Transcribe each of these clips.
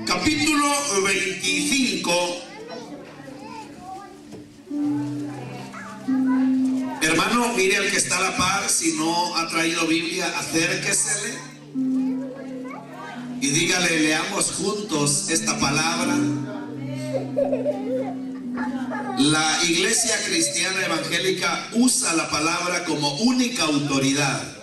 Capítulo 25. Hermano, mire al que está a la par, si no ha traído Biblia, acérquesele y dígale, leamos juntos esta palabra. La Iglesia Cristiana Evangélica usa la palabra como única autoridad.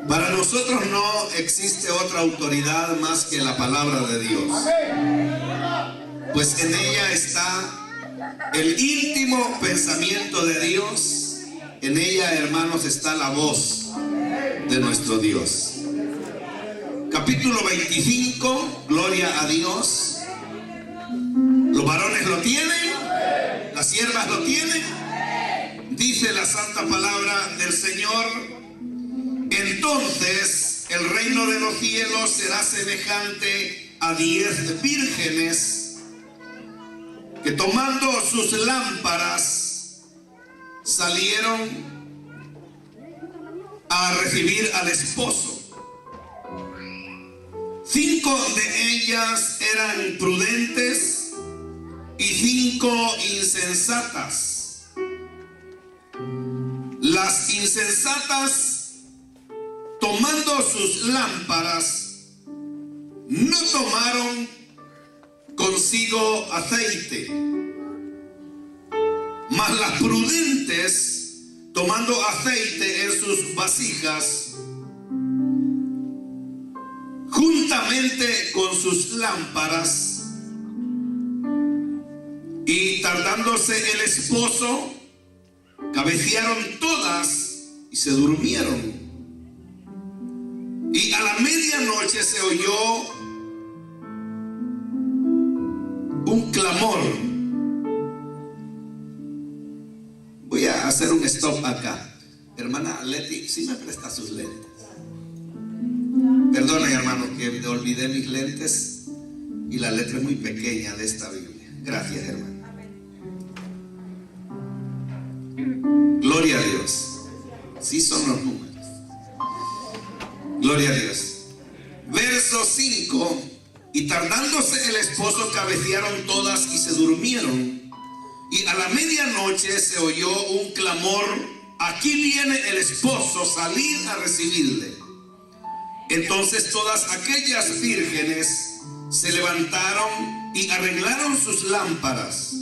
Para nosotros no existe otra autoridad más que la palabra de Dios, pues en ella está el íntimo pensamiento de Dios. En ella, hermanos, está la voz de nuestro Dios. Capítulo 25, gloria a Dios. Los varones lo tienen, las siervas lo tienen. Dice la santa palabra del Señor: entonces el reino de los cielos será semejante a 10 vírgenes que tomando sus lámparas salieron a recibir al esposo. 5 de ellas eran prudentes y 5 insensatas. Las insensatas, tomando sus lámparas, no tomaron consigo aceite, mas las prudentes, tomando aceite en sus vasijas, juntamente con sus lámparas, y tardándose el esposo, cabecearon todas y se durmieron. Y a la medianoche se oyó un clamor. Voy a hacer un stop acá. Hermana Leti, ¿sí me presta sus lentes? Perdone, hermano, que me olvidé mis lentes y la letra es muy pequeña de esta Biblia. Gracias, hermano. Gloria a Dios. Sí son los números. Gloria a Dios. Verso 5. Y tardándose el esposo, cabecearon todas y se durmieron. Y a la medianoche se oyó un clamor: aquí viene el esposo, salid a recibirle. Entonces todas aquellas vírgenes se levantaron y arreglaron sus lámparas.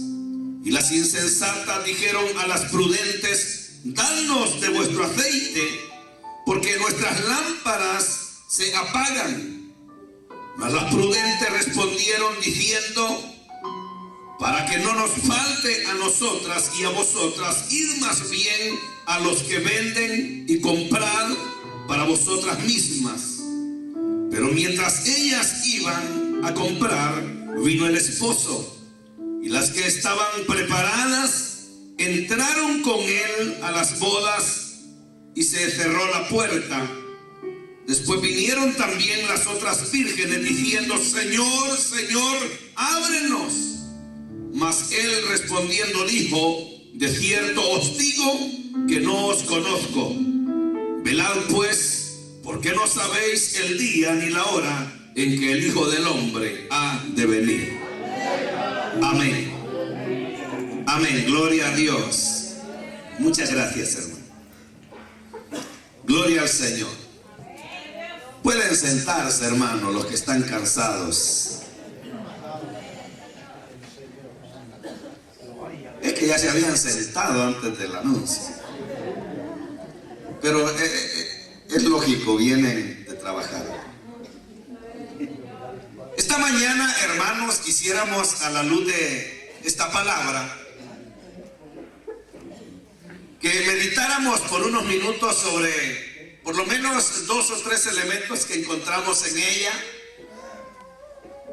Y las insensatas dijeron a las prudentes: danos de vuestro aceite, porque nuestras lámparas se apagan. Mas las prudentes respondieron diciendo: para que no nos falte a nosotras y a vosotras, id más bien a los que venden y comprad para vosotras mismas. Pero mientras ellas iban a comprar, vino el esposo, y las que estaban preparadas entraron con él a las bodas, y se cerró la puerta. Después vinieron también las otras vírgenes diciendo: Señor, Señor, ábrenos. Mas él respondiendo dijo: de cierto os digo que no os conozco. Velad pues, porque no sabéis el día ni la hora en que el Hijo del Hombre ha de venir. Amén. Amén. Gloria a Dios. Muchas gracias, hermano. Gloria al Señor. Pueden sentarse, hermanos, los que están cansados. Es que ya se habían sentado antes del anuncio. Pero es lógico, vienen de trabajar. Esta mañana, hermanos, quisiéramos, a la luz de esta palabra, que meditáramos por unos minutos sobre por lo menos 2 o 3 elementos que encontramos en ella.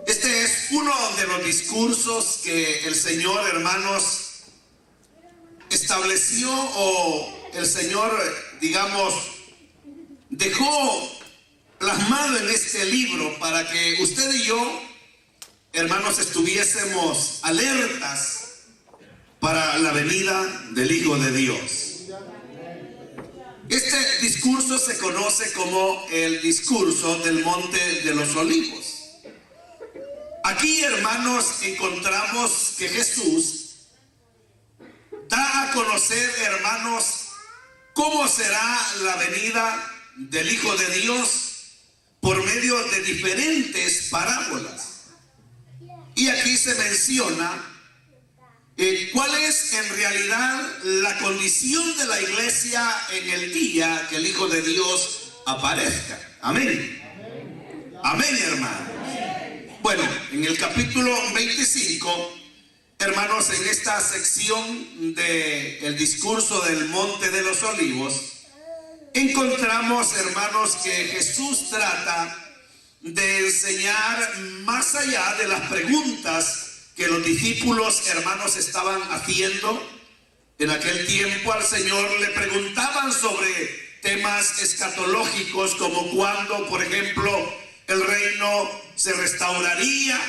Este es uno de los discursos que el Señor, hermanos, estableció, o el Señor, digamos, dejó plasmado en este libro para que usted y yo, hermanos, estuviésemos alertas para la venida del Hijo de Dios. Este discurso se conoce como el discurso del Monte de los Olivos. Aquí, hermanos, encontramos que Jesús da a conocer, hermanos, cómo será la venida del Hijo de Dios por medio de diferentes parábolas. Y aquí se menciona cuál es en realidad la condición de la iglesia en el día que el Hijo de Dios aparezca. Amén. Amén, hermano. Bueno, en el capítulo 25, hermanos, en esta sección del discurso del Monte de los Olivos, encontramos, hermanos, que Jesús trata de enseñar más allá de las preguntas que los discípulos, hermanos, estaban haciendo. En aquel tiempo al Señor le preguntaban sobre temas escatológicos, como cuándo, por ejemplo, el reino se restauraría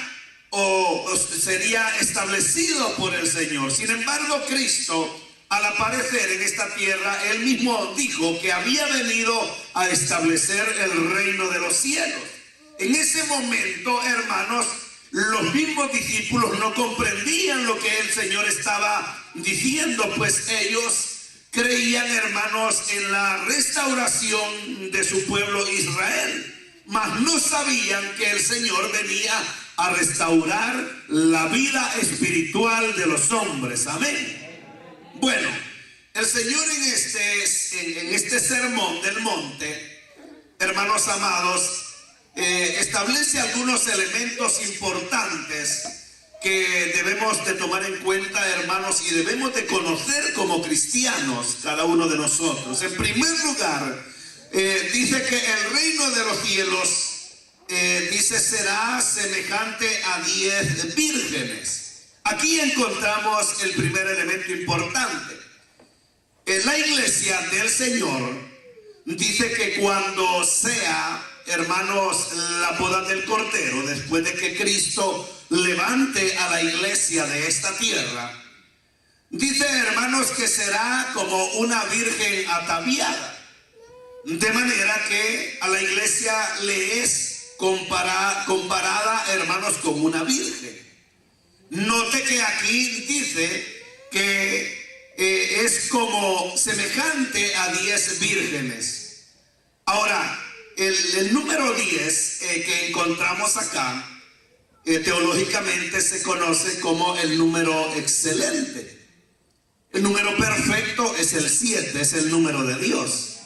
o sería establecido por el Señor. Sin embargo, Cristo, al aparecer en esta tierra, él mismo dijo que había venido a establecer el reino de los cielos. En ese momento, hermanos, los mismos discípulos no comprendían lo que el Señor estaba diciendo, pues ellos creían, hermanos, en la restauración de su pueblo Israel, mas no sabían que el Señor venía a restaurar la vida espiritual de los hombres. Amén. Bueno, el Señor en este sermón del monte, hermanos amados, establece algunos elementos importantes que debemos de tomar en cuenta, hermanos, y debemos de conocer como cristianos, cada uno de nosotros. En primer lugar, dice que el reino de los cielos, dice, será semejante a 10 vírgenes. Aquí encontramos el primer elemento importante. En la iglesia del Señor, dice que cuando sea, hermanos, la boda del Cordero, después de que Cristo levante a la iglesia de esta tierra, dice, hermanos, que será como una virgen ataviada, de manera que a la iglesia le es comparada, hermanos, con una virgen. Note que aquí dice que es como semejante a 10 vírgenes. Ahora, el número 10 que encontramos acá, teológicamente se conoce como el número excelente. El número perfecto es el 7, es el número de Dios.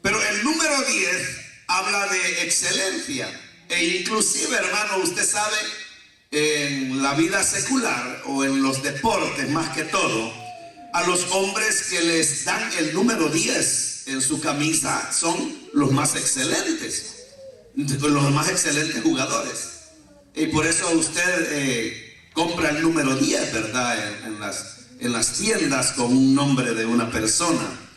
Pero el número 10 habla de excelencia. E inclusive, hermano, usted sabe, en la vida secular o en los deportes más que todo, a los hombres que les dan el número 10 en su camisa son los más excelentes jugadores. Y por eso usted compra el número 10, ¿verdad? En las tiendas con un nombre de una persona.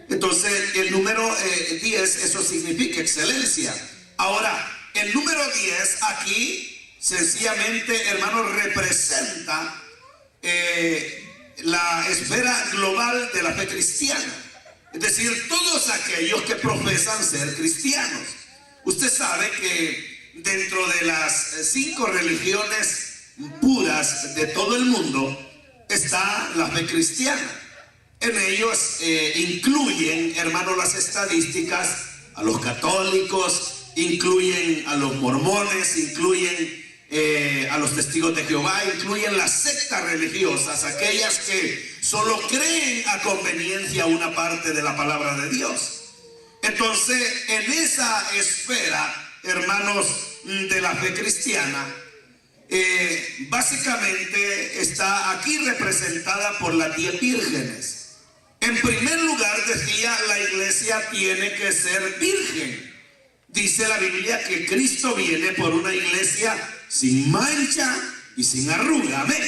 Entonces, el número 10, eso significa excelencia. Ahora, el número 10 aquí, sencillamente, hermano, representa la esfera global de la fe cristiana. Es decir, todos aquellos que profesan ser cristianos. Usted sabe que dentro de las 5 religiones puras de todo el mundo está la fe cristiana. En ellos incluyen, hermanos, las estadísticas a los católicos, incluyen a los mormones, incluyen a los testigos de Jehová, incluyen las sectas religiosas, aquellas que solo creen a conveniencia una parte de la palabra de Dios. Entonces, en esa esfera, hermanos, de la fe cristiana, básicamente está aquí representada por las 10 vírgenes. En primer lugar, decía, la iglesia tiene que ser virgen. Dice la Biblia que Cristo viene por una iglesia sin mancha y sin arruga. Amén.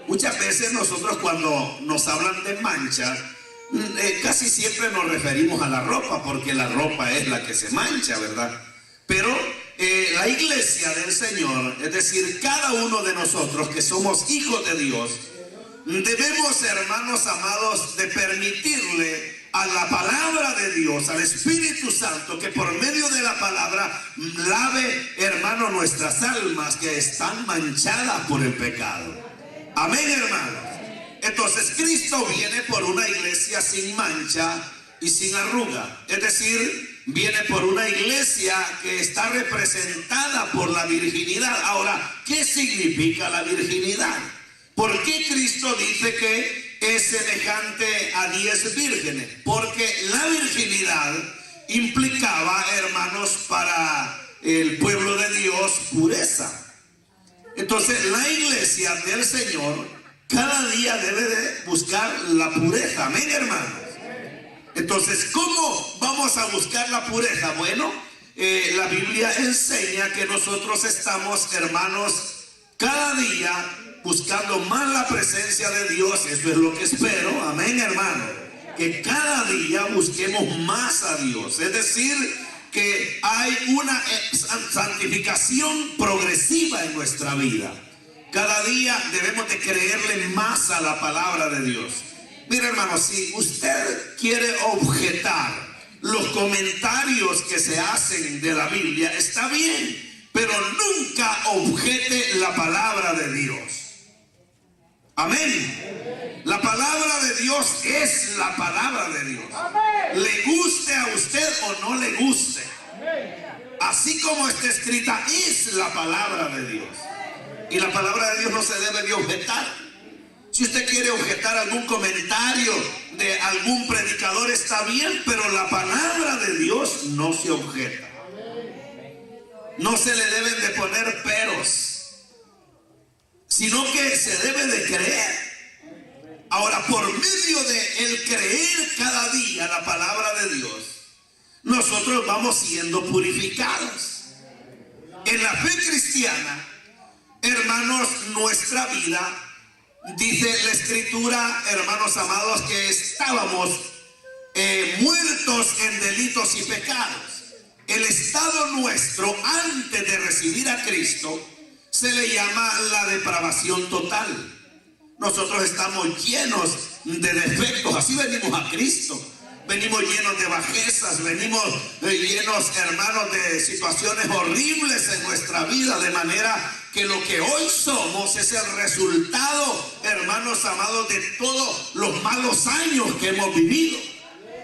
Muchas veces nosotros, cuando nos hablan de mancha, casi siempre nos referimos a la ropa, porque la ropa es la que se mancha, ¿verdad? Pero la iglesia del Señor, es decir, cada uno de nosotros que somos hijos de Dios, debemos, hermanos amados, de permitirle a la palabra de Dios, al Espíritu Santo, que por medio de la palabra lave, hermano, nuestras almas que están manchadas por el pecado. Amén, hermanos. Entonces Cristo viene por una iglesia sin mancha y sin arruga. Es decir, viene por una iglesia que está representada por la virginidad. Ahora, ¿qué significa la virginidad? ¿Por qué Cristo dice que es semejante a 10 vírgenes? Porque la virginidad implicaba, hermanos, para el pueblo de Dios, pureza. Entonces la iglesia del Señor cada día debe de buscar la pureza. Amén, hermanos. Entonces, ¿cómo vamos a buscar la pureza? Bueno, la Biblia enseña que nosotros estamos, hermanos, cada día buscando más la presencia de Dios. Eso es lo que espero. Amén, hermano. Que cada día busquemos más a Dios. Es decir, que hay una santificación progresiva en nuestra vida. Cada día debemos de creerle más a la palabra de Dios. Mira, hermano, si usted quiere objetar los comentarios que se hacen de la Biblia, está bien, pero nunca objete la palabra de Dios. Amén. La palabra de Dios es la palabra de Dios. Le guste a usted o no le guste, así como está escrita, es la palabra de Dios. Y la palabra de Dios no se debe de objetar. Si usted quiere objetar algún comentario de algún predicador, está bien, pero la palabra de Dios no se objeta. No se le deben de poner peros, sino que se debe de creer. Ahora, por medio de el creer cada día la palabra de Dios, nosotros vamos siendo purificados. En la fe cristiana, hermanos, nuestra vida, dice la Escritura, hermanos amados, que estábamos muertos en delitos y pecados. El estado nuestro antes de recibir a Cristo se le llama la depravación total. Nosotros estamos llenos de defectos, así venimos a Cristo. Venimos llenos de bajezas, venimos llenos, hermanos, de situaciones horribles en nuestra vida, de manera que lo que hoy somos es el resultado, hermanos amados, de todos los malos años que hemos vivido.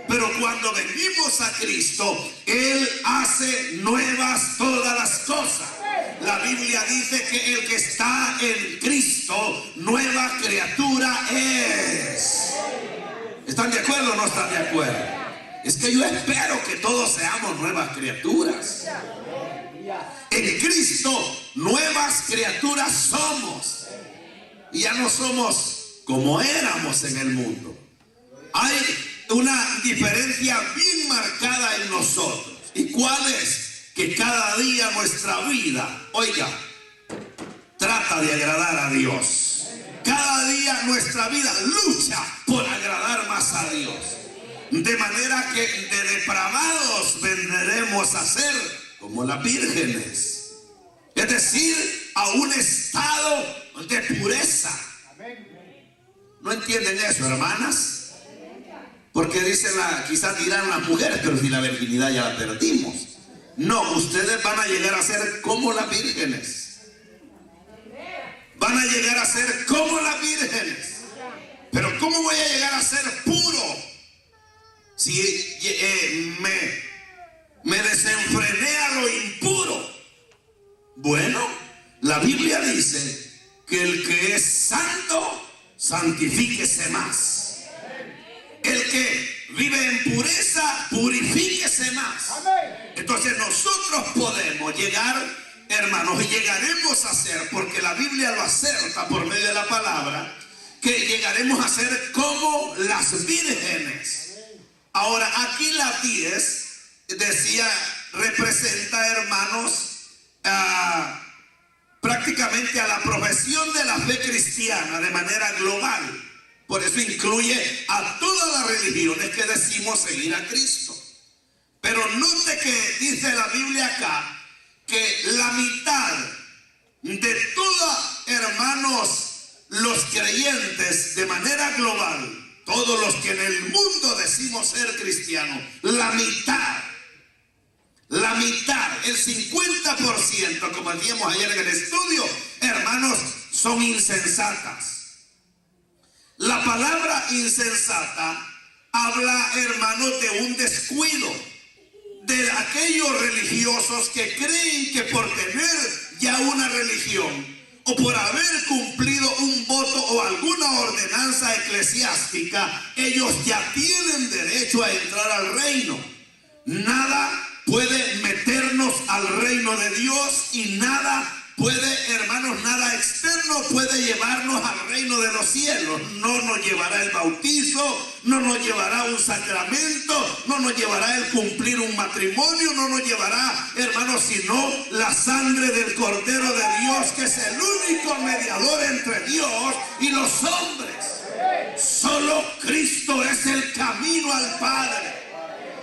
Pero cuando venimos a Cristo, Él hace nuevas todas las cosas. La Biblia dice que el que está en Cristo, nueva criatura es. ¿Están de acuerdo o no están de acuerdo? Es que yo espero que todos seamos nuevas criaturas. En Cristo, nuevas criaturas somos. Y ya no somos como éramos en el mundo. Hay una diferencia bien marcada en nosotros. ¿Y cuál es? Que cada día nuestra vida, oiga, trata de agradar a Dios. Cada día nuestra vida lucha por agradar más a Dios. De manera que de depravados vendremos a ser como las vírgenes. Es decir, a un estado de pureza. ¿No entienden eso, hermanas? Porque dicen, quizás dirán las mujeres, pero si la virginidad ya la perdimos. No, ustedes van a llegar a ser como las vírgenes. Van a llegar a ser como las vírgenes. Pero ¿cómo voy a llegar a ser puro si me desenfrené a lo impuro? Bueno, la Biblia dice que el que es santo, santifíquese más. El que vive en pureza, purifíquese más. Entonces nosotros podemos llegar, hermanos, y llegaremos a ser, porque la Biblia lo acerta por medio de la palabra, que llegaremos a ser como las vírgenes. Ahora, aquí la 10 decía, representa, hermanos, prácticamente a la profesión de la fe cristiana de manera global. Por eso incluye a todas las religiones que decimos seguir a Cristo. Pero note que dice la Biblia acá que la mitad de todos, hermanos, los creyentes de manera global todos los que en el mundo decimos ser cristianos, la mitad, el 50%, como decíamos ayer en el estudio, hermanos, son insensatas. La palabra insensata habla, hermanos, de un descuido de aquellos religiosos que creen que por tener ya una religión o por haber cumplido un voto o alguna ordenanza eclesiástica, ellos ya tienen derecho a entrar al reino. Nada puede meternos al reino de Dios y nada puede, hermanos, nada externo puede llevarnos al reino de los cielos. No nos llevará el bautizo, no nos llevará un sacramento, no nos llevará el cumplir un matrimonio, no nos llevará, hermanos, sino la sangre del Cordero de Dios, que es el único mediador entre Dios y los hombres. Solo Cristo es el camino al Padre.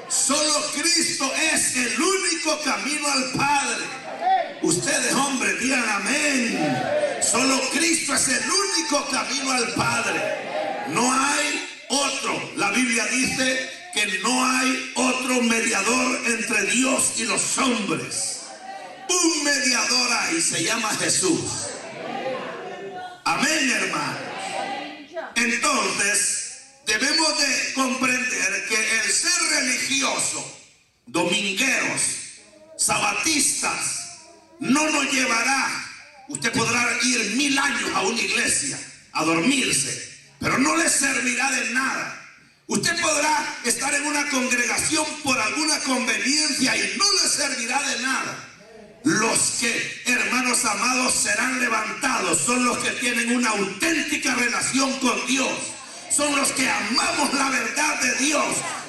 Solo Cristo es el único camino al Padre. Ustedes, hombres, digan amén. Solo Cristo es el único camino al Padre. No hay otro. La Biblia dice que no hay otro mediador entre Dios y los hombres. Un mediador hay, se llama Jesús. Amén, hermanos. Entonces, debemos de comprender que el ser religioso, domingueros, sabatistas, no nos llevará. Usted podrá ir 1000 años a una iglesia a dormirse, pero no le servirá de nada. Usted podrá estar en una congregación por alguna conveniencia y no le servirá de nada. Los que, hermanos amados, serán levantados son los que tienen una auténtica relación con Dios. Son los que amamos la verdad de Dios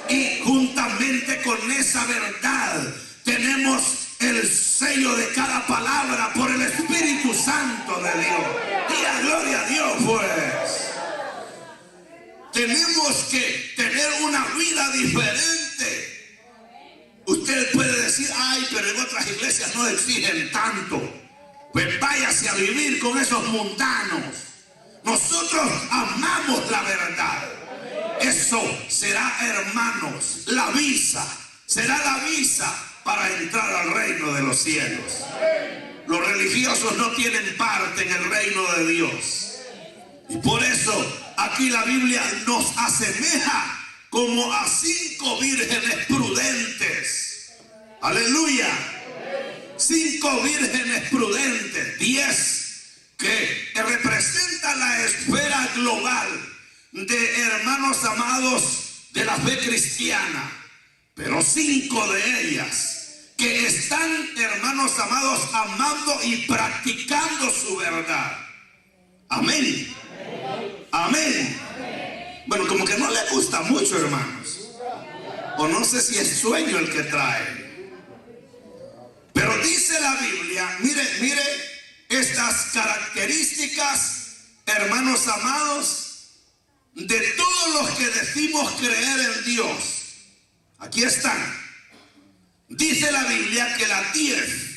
y juntamente con esa verdad tenemos el sello de cada palabra por el Espíritu Santo de Dios. Diga gloria a Dios, pues. Tenemos que tener una vida diferente. Usted puede decir, ay, pero en otras iglesias no exigen tanto. Pues váyase a vivir con esos mundanos. Nosotros amamos la verdad. Eso será, hermanos, la visa. Será la visa para entrar al reino de los cielos. Los religiosos no tienen parte en el reino de Dios. Y por eso aquí la Biblia nos asemeja como a 5 vírgenes prudentes. Aleluya. 5 vírgenes prudentes. 10 que representa la esfera global de hermanos amados de la fe cristiana, pero 5 de ellas que están, hermanos amados, amando y practicando su verdad. Amén. Amén. Bueno, como que no le gusta mucho, hermanos, o no sé si es sueño el que trae, pero dice la Biblia, mire estas características, hermanos amados, de todos los que decimos creer en Dios. Aquí están. Dice la Biblia que las 10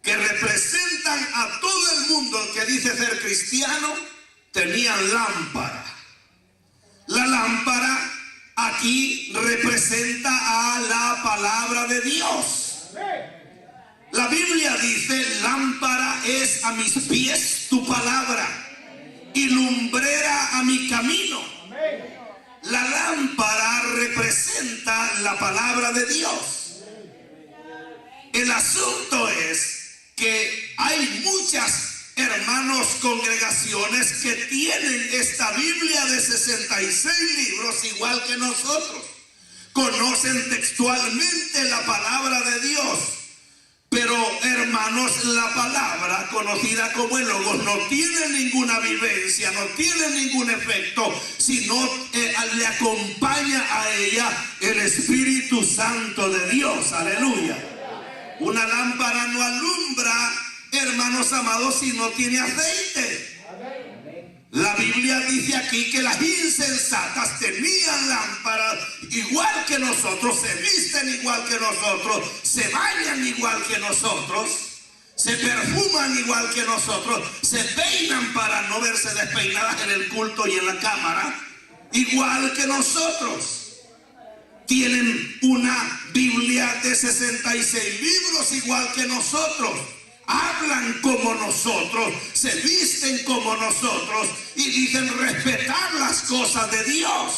que representan a todo el mundo que dice ser cristiano tenían lámpara. La lámpara aquí representa a la palabra de Dios. La Biblia dice, lámpara es a mis pies tu palabra y lumbrera a mi camino. La lámpara representa la palabra de Dios. El asunto es que hay muchas, hermanos, congregaciones que tienen esta Biblia de 66 libros igual que nosotros. Conocen textualmente la palabra de Dios. Pero, hermanos, la palabra conocida como el Logos no tiene ninguna vivencia, no tiene ningún efecto, sino le acompaña a ella el Espíritu Santo de Dios. Aleluya. Una lámpara no alumbra, hermanos amados, si no tiene aceite. La Biblia dice aquí que las insensatas tenían lámparas igual que nosotros, se visten igual que nosotros, se bañan igual que nosotros, se perfuman igual que nosotros, se peinan para no verse despeinadas en el culto y en la cámara. igual que nosotros. Tienen una Biblia de 66 libros igual que nosotros. Hablan como nosotros, se visten como nosotros y dicen respetar las cosas de Dios.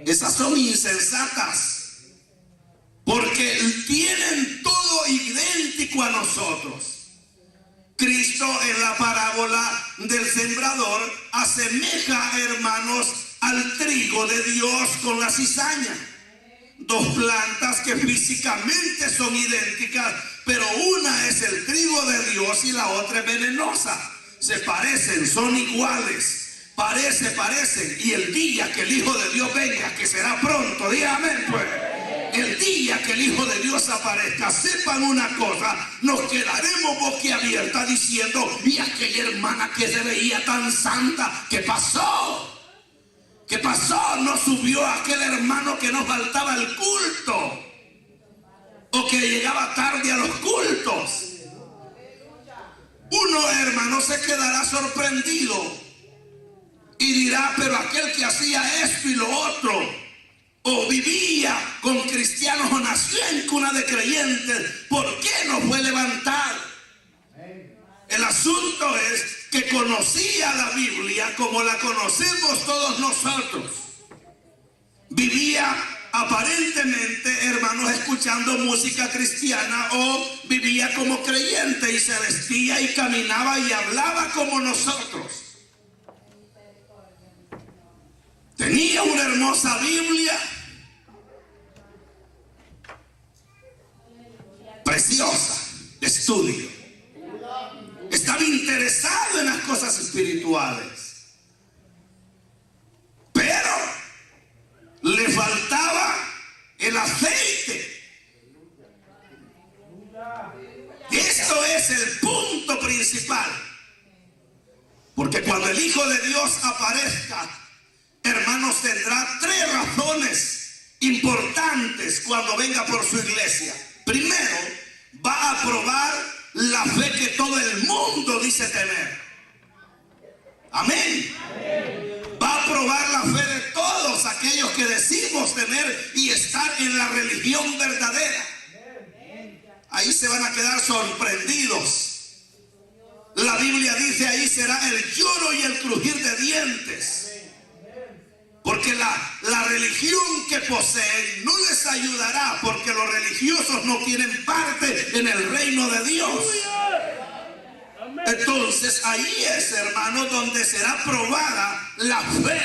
Esas son insensatas, porque tienen todo idéntico a nosotros. Cristo en la parábola del sembrador asemeja, hermanos, al trigo de Dios con la cizaña. Dos plantas que físicamente son idénticas, pero una es el trigo de Dios y la otra es venenosa. Se parecen, son iguales, parecen. Y el día que el Hijo de Dios venga, que será pronto, dígame pues, el día que el Hijo de Dios aparezca, sepan una cosa, nos quedaremos boquiabiertas diciendo: y aquella hermana que se veía tan santa, ¿qué pasó? ¿Qué pasó? No subió aquel hermano que nos faltaba el culto, o que llegaba tarde a los cultos. Uno, hermano, se quedará sorprendido y dirá: pero aquel que hacía esto y lo otro, o vivía con cristianos, o nació en cuna de creyentes, ¿por qué no fue levantado? El asunto es que conocía la Biblia como la conocemos todos nosotros. Vivía aparentemente, hermanos, escuchando música cristiana, o vivía como creyente y se vestía y caminaba y hablaba como nosotros. Tenía una hermosa Biblia, preciosa, de estudio. Estaba interesado en las cosas espirituales, pero le faltaba el aceite. Esto es el punto principal, porque cuando el Hijo de Dios aparezca, hermanos, tendrá tres razones importantes cuando venga por su iglesia. Primero, va a probar la fe que todo el mundo dice tener. Amén. Va a probar la fe de todos aquellos que decimos tener y estar en la religión verdadera. Ahí se van a quedar sorprendidos. La Biblia dice: ahí será el lloro y el crujir de dientes, porque la religión que poseen no les ayudará, porque los religiosos no tienen parte en el reino de Dios. Entonces ahí es, hermano, donde será probada la fe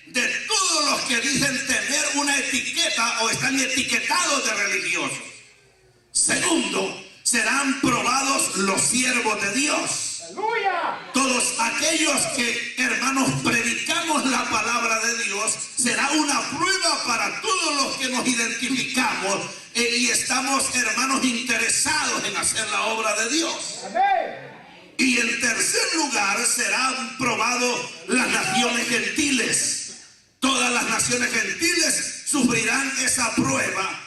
de todos los que dicen tener una etiqueta o están etiquetados de religiosos. Segundo, serán probados los siervos de Dios. Todos aquellos que, hermanos, predicamos la palabra de Dios, será una prueba para todos los que nos identificamos y estamos, hermanos, interesados en hacer la obra de Dios. Y en tercer lugar, serán probados las naciones gentiles. Todas las naciones gentiles sufrirán esa prueba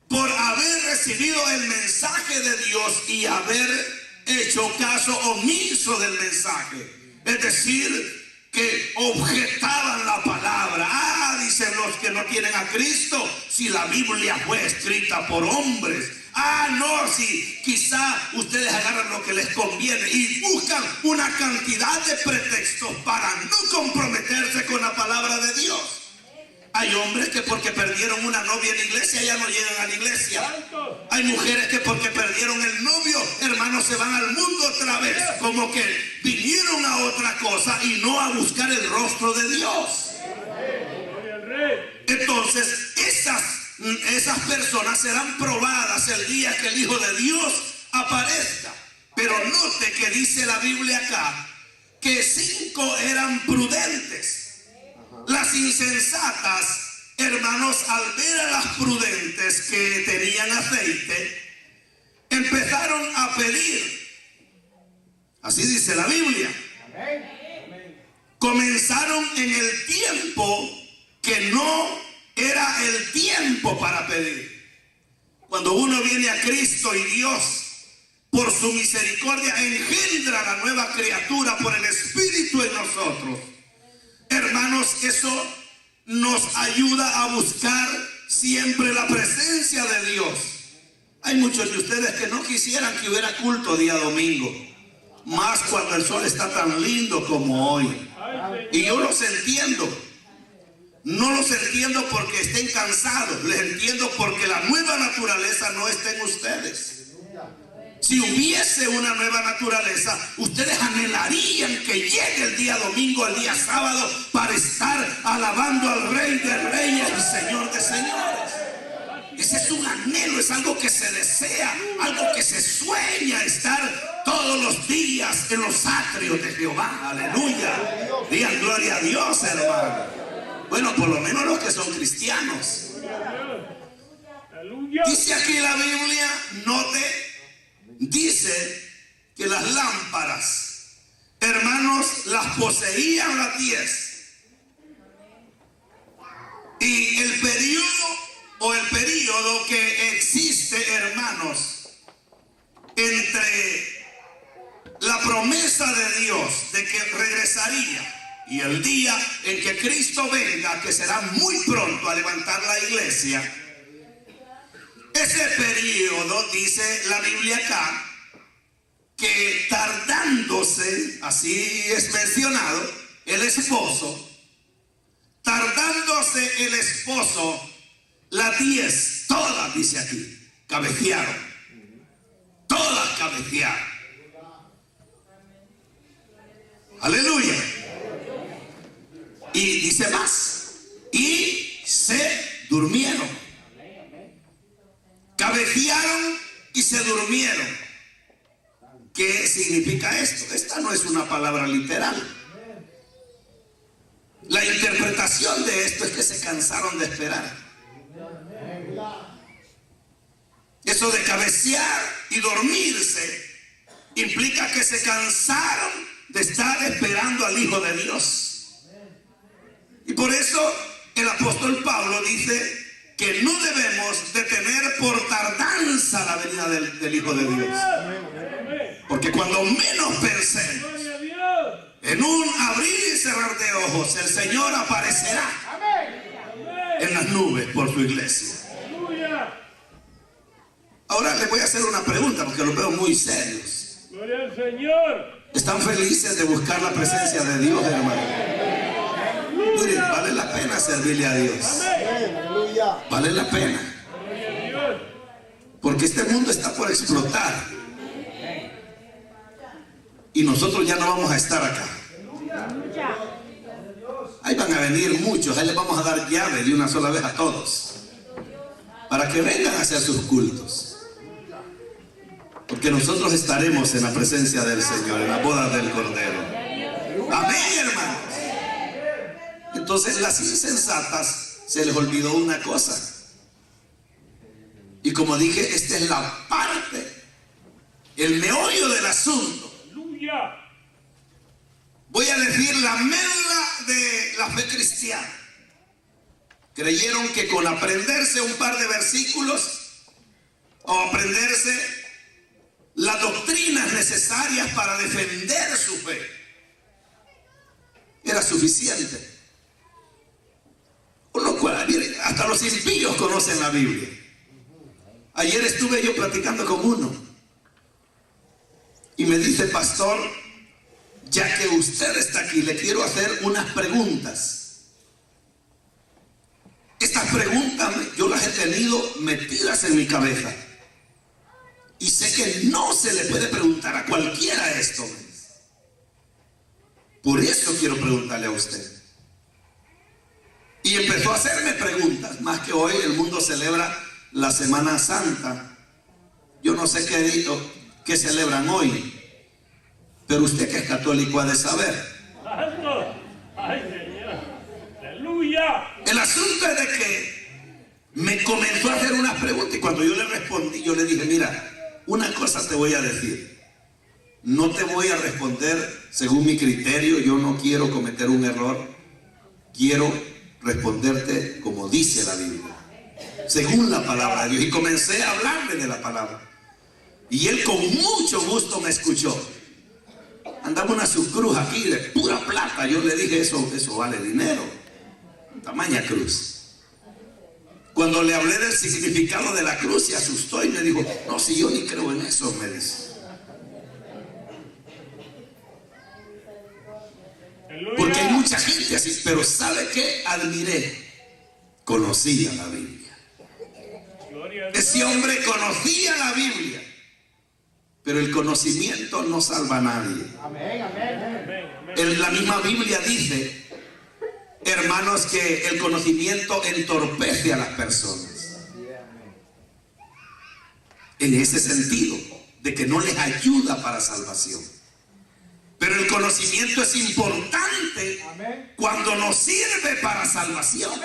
por haber recibido el mensaje de Dios y haber hecho caso omiso del mensaje. Es decir, que objetaban la palabra. Dicen los que no tienen a Cristo, si la Biblia fue escrita por hombres. No, si quizá ustedes agarran lo que les conviene y buscan una cantidad de pretextos para no comprometerse con la palabra de Dios. Hay hombres que porque perdieron una novia en la iglesia ya no llegan a la iglesia. Hay mujeres que porque perdieron el novio, hermanos, se van al mundo otra vez, como que vinieron a otra cosa y no a buscar el rostro de Dios. Entonces esas personas serán probadas el día que el Hijo de Dios aparezca. Pero note que dice la Biblia acá que 5 eran prudentes. Las insensatas, hermanos, al ver a las prudentes que tenían aceite, empezaron a pedir. Así dice la Biblia. Comenzaron en el tiempo que no era el tiempo para pedir. Cuando uno viene a Cristo y Dios, por su misericordia, engendra la nueva criatura por el Espíritu en nosotros, hermanos, eso nos ayuda a buscar siempre la presencia de Dios. Hay muchos de ustedes que no quisieran que hubiera culto día domingo, más cuando el sol está tan lindo como hoy. Y yo los entiendo. No los entiendo porque estén cansados, les entiendo porque la nueva naturaleza no está en ustedes. Si hubiese una nueva naturaleza, ustedes anhelarían que llegue el día domingo, el día sábado, para estar alabando al Rey de Reyes y Señor de Señores. Ese es un anhelo, es algo que se desea, algo que se sueña, estar todos los días en los atrios de Jehová. Aleluya. Digan gloria a Dios, hermano. Bueno, por lo menos los que son cristianos. Dice aquí la Biblia, note, dice que las lámparas, hermanos, las poseían las 10. Y el período que existe, hermanos, entre la promesa de Dios de que regresaría y el día en que Cristo venga, que será muy pronto a levantar la iglesia, ese periodo, dice la Biblia acá, que tardándose, así es mencionado, el esposo, tardándose el esposo, las 10, todas, dice aquí, cabecearon. Todas cabecearon. Aleluya. Y dice más, y se durmieron. Cabecearon y se durmieron. ¿Qué significa esto? Esta no es una palabra literal. La interpretación de esto es que se cansaron de esperar. Eso de cabecear y dormirse implica que se cansaron de estar esperando al Hijo de Dios. Y por eso el apóstol Pablo dice que no debemos detener por tardanza la venida del Hijo de Dios. Porque cuando menos pensemos, en un abrir y cerrar de ojos, el Señor aparecerá en las nubes por su iglesia. Ahora les voy a hacer una pregunta porque los veo muy serios. Gloria al Señor. ¿Están felices de buscar la presencia de Dios, hermano? Miren, vale la pena servirle a Dios. Vale la pena. Porque este mundo está por explotar. Y nosotros ya no vamos a estar acá. Ahí van a venir muchos. Ahí les vamos a dar llave de una sola vez a todos, para que vengan a hacer sus cultos. Porque nosotros estaremos en la presencia del Señor, en la boda del Cordero. Amén, hermanos. Entonces las insensatas se les olvidó una cosa. Y como dije, esta es la parte, el meollo del asunto. Voy a decir la medla de la fe cristiana. Creyeron que con aprenderse un par de versículos o aprenderse las doctrinas necesarias para defender su fe era suficiente. Hasta los impíos conocen la Biblia. Ayer estuve yo platicando con uno y me dice: pastor, ya que usted está aquí, le quiero hacer unas preguntas. Estas preguntas yo las he tenido metidas en mi cabeza y sé que no se le puede preguntar a cualquiera esto. Por eso quiero preguntarle a usted. Y empezó a hacerme preguntas. Más que hoy el mundo celebra la Semana Santa. Yo no sé qué celebran hoy, pero usted que es católico ha de saber. ¡Ay, Señor! ¡Aleluya! El asunto es de que me comenzó a hacer unas preguntas y cuando yo le respondí, yo le dije: mira, una cosa te voy a decir. No te voy a responder según mi criterio. Yo no quiero cometer un error. Quiero responderte como dice la Biblia, según la palabra de Dios. Y comencé a hablarle de la palabra. Y él con mucho gusto me escuchó. andaba una subcruz aquí de pura plata. Yo le dije, eso vale dinero, tamaña cruz. Cuando le hablé del significado de la cruz, se asustó y me dijo, no, si yo ni creo en eso, me dice. Porque hay mucha gente así, pero ¿sabe qué? Admiré, conocía la Biblia. Ese hombre conocía la Biblia, pero el conocimiento no salva a nadie. En la misma Biblia dice, hermanos, que el conocimiento entorpece a las personas. En ese sentido, de que no les ayuda para salvación. Pero el conocimiento es importante cuando nos sirve para salvación.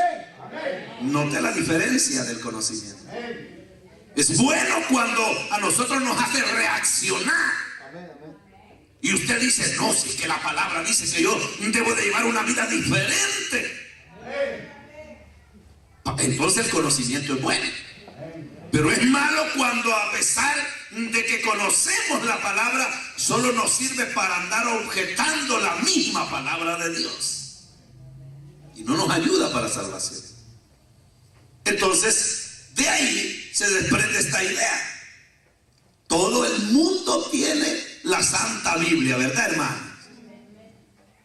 Note la diferencia del conocimiento. Es bueno cuando a nosotros nos hace reaccionar. Y usted dice, no, si es que la palabra dice que yo debo de llevar una vida diferente. Entonces el conocimiento es bueno. Pero es malo cuando, a pesar de que conocemos la palabra, solo nos sirve para andar objetando la misma palabra de Dios. Y no nos ayuda para salvación. Entonces, de ahí se desprende esta idea. Todo el mundo tiene la Santa Biblia, ¿verdad, hermano?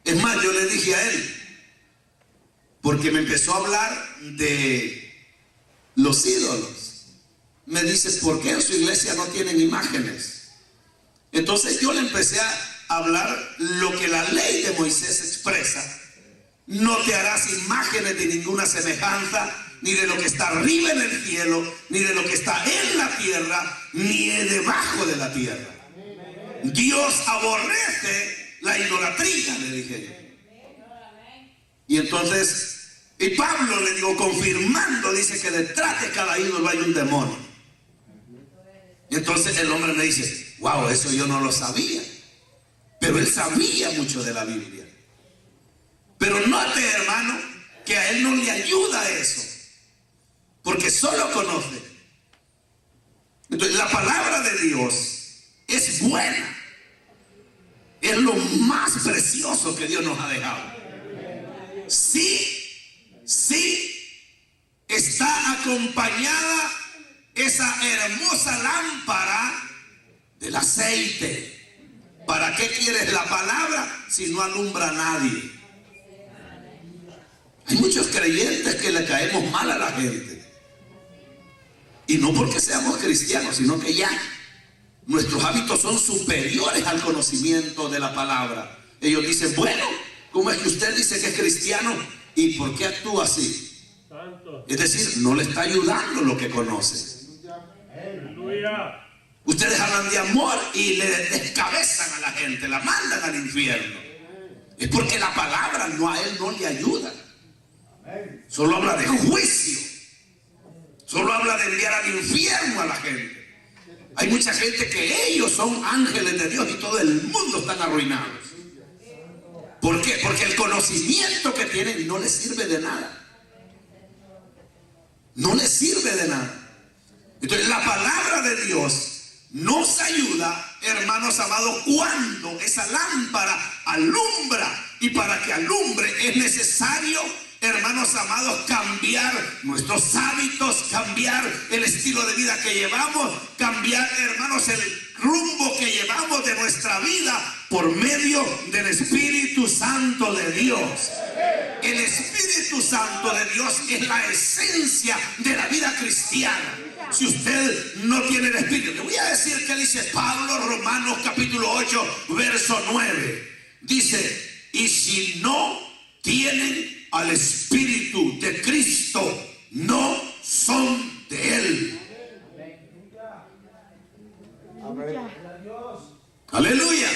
Es más, yo le dije a él, porque me empezó a hablar de los ídolos. Me dice, ¿por qué en su iglesia no tienen imágenes? Entonces yo le empecé a hablar lo que la ley de Moisés expresa. No te harás imágenes de ninguna semejanza, ni de lo que está arriba en el cielo, ni de lo que está en la tierra, ni debajo de la tierra. Dios aborrece la idolatría, le dije yo. Y entonces, y Pablo, le digo, confirmando, dice que detrás de cada ídolo hay un demonio. Y entonces el hombre me dice, wow, eso yo no lo sabía. Pero él sabía mucho de la Biblia. Pero note, hermano, que a él no le ayuda eso, porque solo conoce. Entonces la palabra de Dios es buena. Es lo más precioso que Dios nos ha dejado. Sí, está acompañada esa hermosa lámpara del aceite. ¿Para qué quieres la palabra si no alumbra a nadie? Hay muchos creyentes que le caemos mal a la gente. Y no porque seamos cristianos, sino que ya nuestros hábitos son superiores al conocimiento de la palabra. Ellos dicen, bueno, ¿cómo es que usted dice que es cristiano? ¿Y por qué actúa así? Es decir, no le está ayudando lo que conoce. Ustedes hablan de amor y le descabezan a la gente, la mandan al infierno. Es porque la palabra a él no le ayuda. Solo habla de juicio. Solo habla de enviar al infierno a la gente. Hay mucha gente que ellos son ángeles de Dios y todo el mundo están arruinados. ¿Por qué? Porque el conocimiento que tienen no les sirve de nada. No les sirve de nada. Entonces la palabra de Dios nos ayuda, hermanos amados, cuando esa lámpara alumbra. Y para que alumbre es necesario, hermanos amados, cambiar nuestros hábitos, cambiar el estilo de vida que llevamos, cambiar, hermanos, el rumbo que llevamos de nuestra vida por medio del Espíritu Santo de Dios. El Espíritu Santo de Dios es la esencia de la vida cristiana. Si usted no tiene el Espíritu, le voy a decir que dice Pablo, Romanos capítulo 8, verso 9. Dice, y si no tienen al Espíritu de Cristo, no son de Él. Aleluya.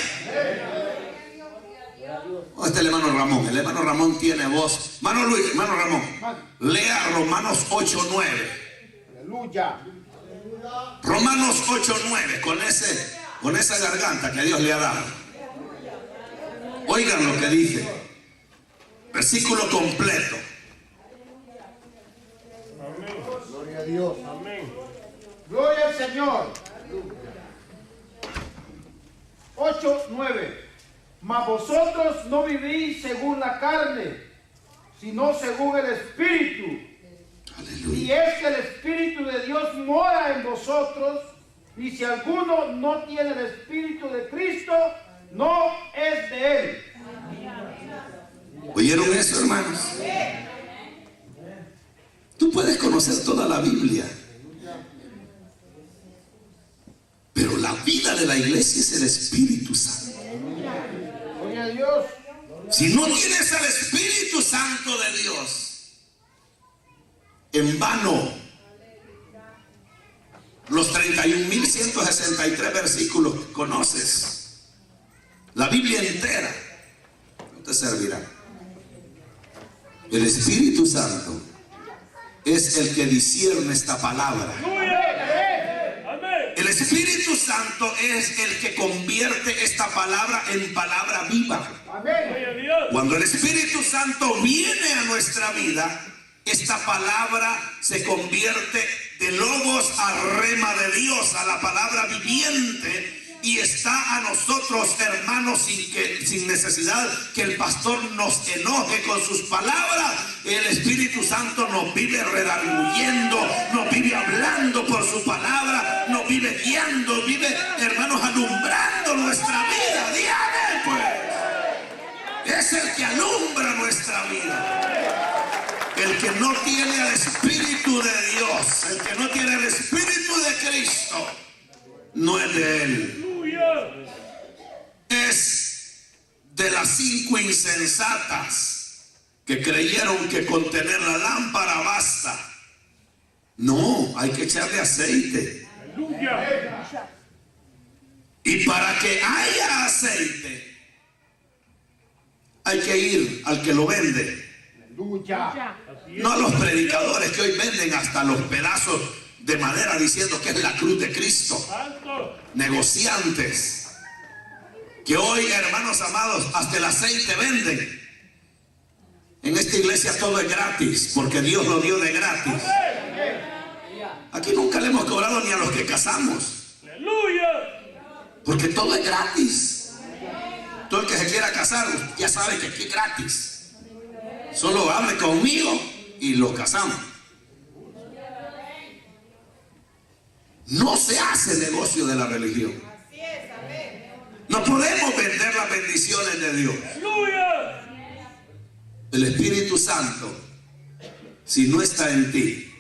¿Dónde está el hermano Ramón? El hermano Ramón tiene voz. Hermano Luis, hermano Ramón, lea Romanos 8:9. Aleluya. Romanos 8:9, con esa garganta que Dios le ha dado. Oigan lo que dice. Versículo completo. Gloria a Dios. Amén. Gloria al Señor. 8:9. Mas vosotros no vivís según la carne, sino según el Espíritu. Aleluya. Y es que el Espíritu de Dios mora en vosotros, y si alguno no tiene el Espíritu de Cristo, no es de él. ¿Oyeron eso, hermanos? Tú puedes conocer toda la Biblia, pero la vida de la iglesia es el Espíritu Santo. Gloria a Dios. Si no tienes al Espíritu Santo de Dios, en vano los 31.163 versículos que conoces, la Biblia entera, no te servirá. El Espíritu Santo es el que discierne esta palabra. El Espíritu Santo es el que convierte esta palabra en palabra viva. Cuando el Espíritu Santo viene a nuestra vida, esta palabra se convierte de logos a rema de Dios, a la palabra viviente, y está a nosotros, hermanos, sin necesidad que el pastor nos enoje con sus palabras. El Espíritu Santo nos vive redarguyendo, nos vive hablando por su palabra, nos vive guiando, vive, hermanos, alumbrando nuestra vida. Dígame, pues, es el que alumbra nuestra vida. El que no tiene el Espíritu de Dios, el que no tiene el Espíritu de Cristo, no es de él. Es de las 5 insensatas que creyeron que con tener la lámpara basta. No, hay que echarle aceite. Y para que haya aceite, hay que ir al que lo vende. No a los predicadores que hoy venden hasta los pedazos de madera diciendo que es la cruz de Cristo. Negociantes que hoy, hermanos amados, hasta el aceite venden. En esta iglesia todo es gratis porque Dios lo dio de gratis. Aquí nunca le hemos cobrado ni a los que casamos, porque todo es gratis. Todo el que se quiera casar ya sabe que aquí es gratis. Solo hable conmigo y lo casamos. No se hace negocio de la religión. No podemos vender las bendiciones de Dios. El Espíritu Santo, si no está en ti,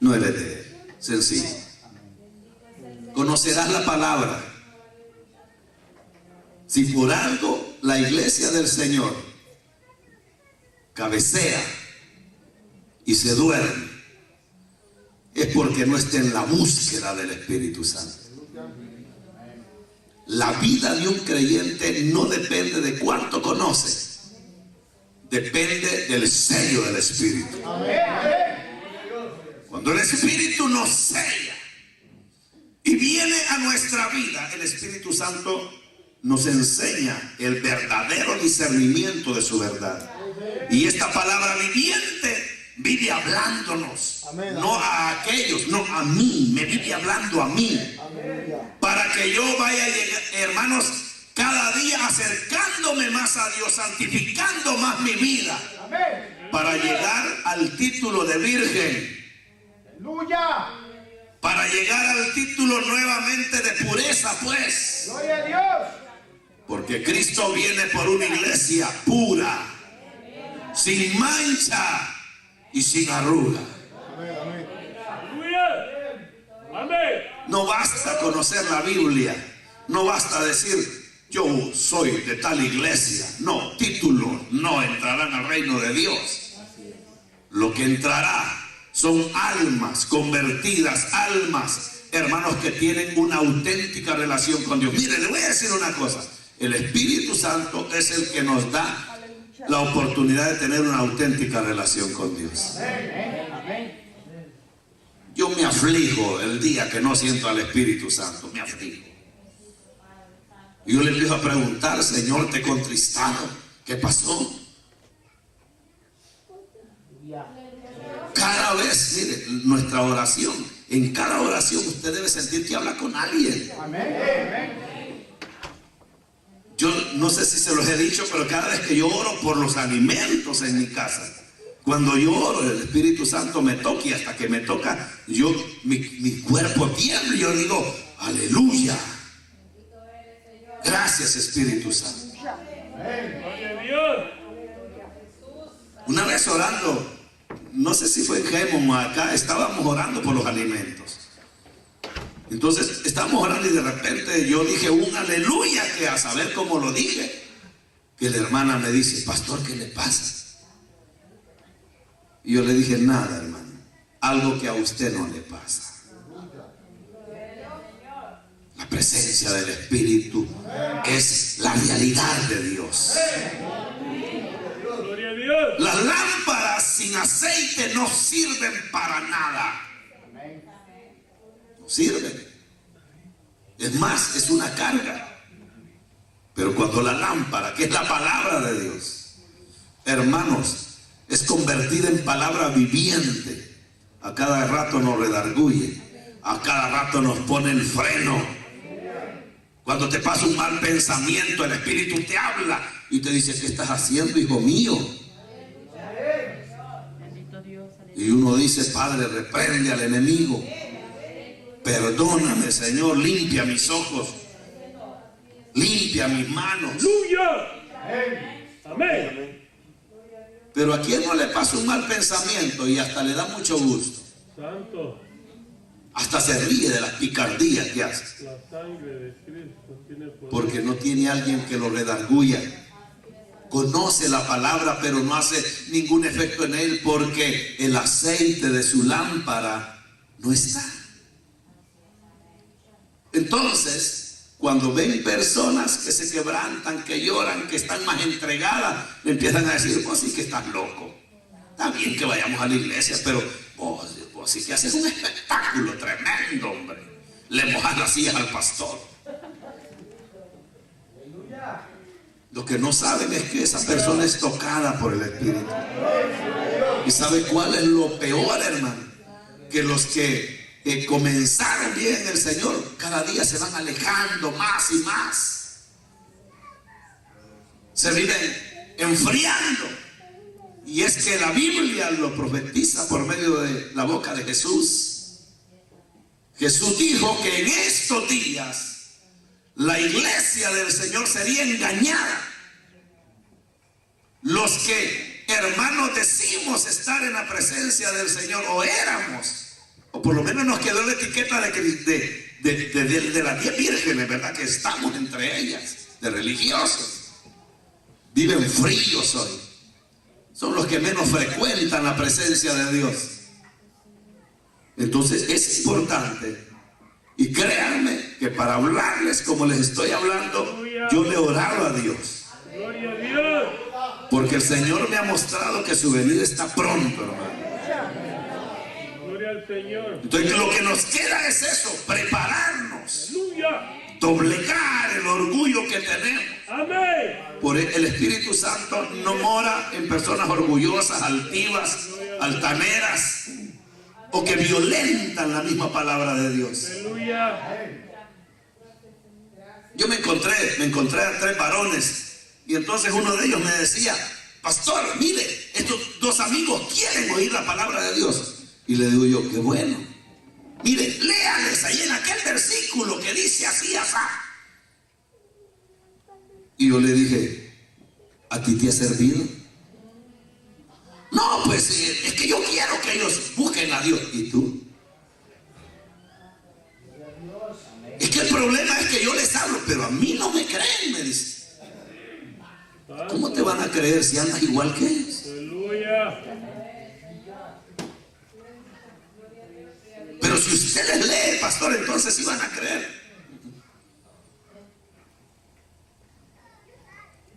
no eres de él. Sencillo. Conocerás la palabra. Si por algo la iglesia del Señor cabecea y se duerme, es porque no está en la búsqueda del Espíritu Santo. La vida de un creyente no depende de cuánto conoce, depende del sello del Espíritu. Cuando el Espíritu nos sella y viene a nuestra vida, el Espíritu Santo nos enseña el verdadero discernimiento de su verdad. Y esta palabra viviente vive hablándonos, no a aquellos, no a mí, me vive hablando a mí, para que yo vaya, hermanos, cada día acercándome más a Dios, santificando más mi vida, para llegar al título de virgen, para llegar al título nuevamente de pureza, pues. Gloria a Dios. Porque Cristo viene por una iglesia pura, sin mancha y sin arruga. No basta conocer la Biblia, no basta decir yo soy de tal iglesia. No, títulos no entrarán al reino de Dios. Lo que entrará son almas convertidas, almas, hermanos, que tienen una auténtica relación con Dios. Mire, le voy a decir una cosa. El Espíritu Santo es el que nos da la oportunidad de tener una auténtica relación con Dios. Yo me aflijo el día que no siento al Espíritu Santo, me aflijo. Y yo le empiezo a preguntar, Señor, ¿te he contristado? ¿Qué pasó? Cada vez, mire, nuestra oración, en cada oración usted debe sentir que habla con alguien. Yo no sé si se los he dicho, pero cada vez que yo oro por los alimentos en mi casa, cuando yo oro, el Espíritu Santo me toca, y hasta que me toca, mi cuerpo tiembla y yo digo, aleluya. Gracias, Espíritu Santo. Gloria a Dios. Una vez orando, no sé si fue en Gemon o acá, estábamos orando por los alimentos. Entonces estábamos orando y de repente yo dije un aleluya, que a saber cómo lo dije, que la hermana me dice, pastor, ¿qué le pasa? Y yo le dije, nada, hermano, algo que a usted no le pasa. La presencia del Espíritu es la realidad de Dios. Gloria a Dios. Las lámparas sin aceite no sirven para nada. No sirven. Es más, es una carga. Pero cuando la lámpara, que es la palabra de Dios, hermanos, es convertida en palabra viviente, a cada rato nos redarguye, a cada rato nos pone el freno. Cuando te pasa un mal pensamiento, el Espíritu te habla y te dice, ¿qué estás haciendo, hijo mío? Y uno dice, Padre, reprende al enemigo. Perdóname, Señor, limpia mis ojos, limpia mis manos. Aleluya. Amén. Pero a quien no le pasa un mal pensamiento y hasta le da mucho gusto, Santo. hasta se ríe de las picardías que hace, La sangre de Cristo tiene poder. porque no tiene alguien que lo redarguya. Conoce la palabra, pero no hace ningún efecto en él, porque el aceite de su lámpara no está. Entonces, cuando ven personas que se quebrantan, que lloran, que están más entregadas, le empiezan a decir, vos sí que estás loco. Está bien que vayamos a la iglesia, pero vos sí que haces un espectáculo tremendo, hombre. Le mojas las sillas al pastor. Lo que no saben es que esa persona es tocada por el Espíritu. ¿Y sabe cuál es lo peor, hermano? Que los que comenzaron bien en el Señor, cada día se van alejando más y más. Se viven enfriando. Y es que la Biblia lo profetiza por medio de la boca de Jesús. Jesús dijo que en estos días la iglesia del Señor sería engañada. Los que, hermanos, decimos estar en la presencia del Señor, o éramos, o por lo menos nos quedó la etiqueta de las 10 vírgenes, ¿verdad? Que estamos entre ellas, de religiosos. Viven fríos hoy. Son los que menos frecuentan la presencia de Dios. Entonces es importante. Y créanme que para hablarles como les estoy hablando, yo le he orado a Dios. Gloria a Dios. Porque el Señor me ha mostrado que su venida está pronto, hermano. Gloria al Señor. Entonces lo que nos queda es eso, prepararnos, Aleluya. doblegar el orgullo que tenemos. Amén. Por el Espíritu Santo no mora en personas orgullosas, altivas, altaneras, o que violentan la misma palabra de Dios. Aleluya. Yo me encontré a 3 varones, y entonces uno de ellos me decía, pastor, mire, estos 2 amigos quieren oír la palabra de Dios. Y le digo yo, qué bueno. Mire, léales ahí en aquel versículo que dice así, así. Y yo le dije, ¿a ti te ha servido? No, pues es que yo quiero que ellos busquen a Dios. ¿Y tú? Es que el problema es que yo les hablo, pero a mí no me creen, me dice. ¿Cómo te van a creer si andas igual que ellos? Aleluya. Pero si usted les lee, pastor, entonces sí van a creer.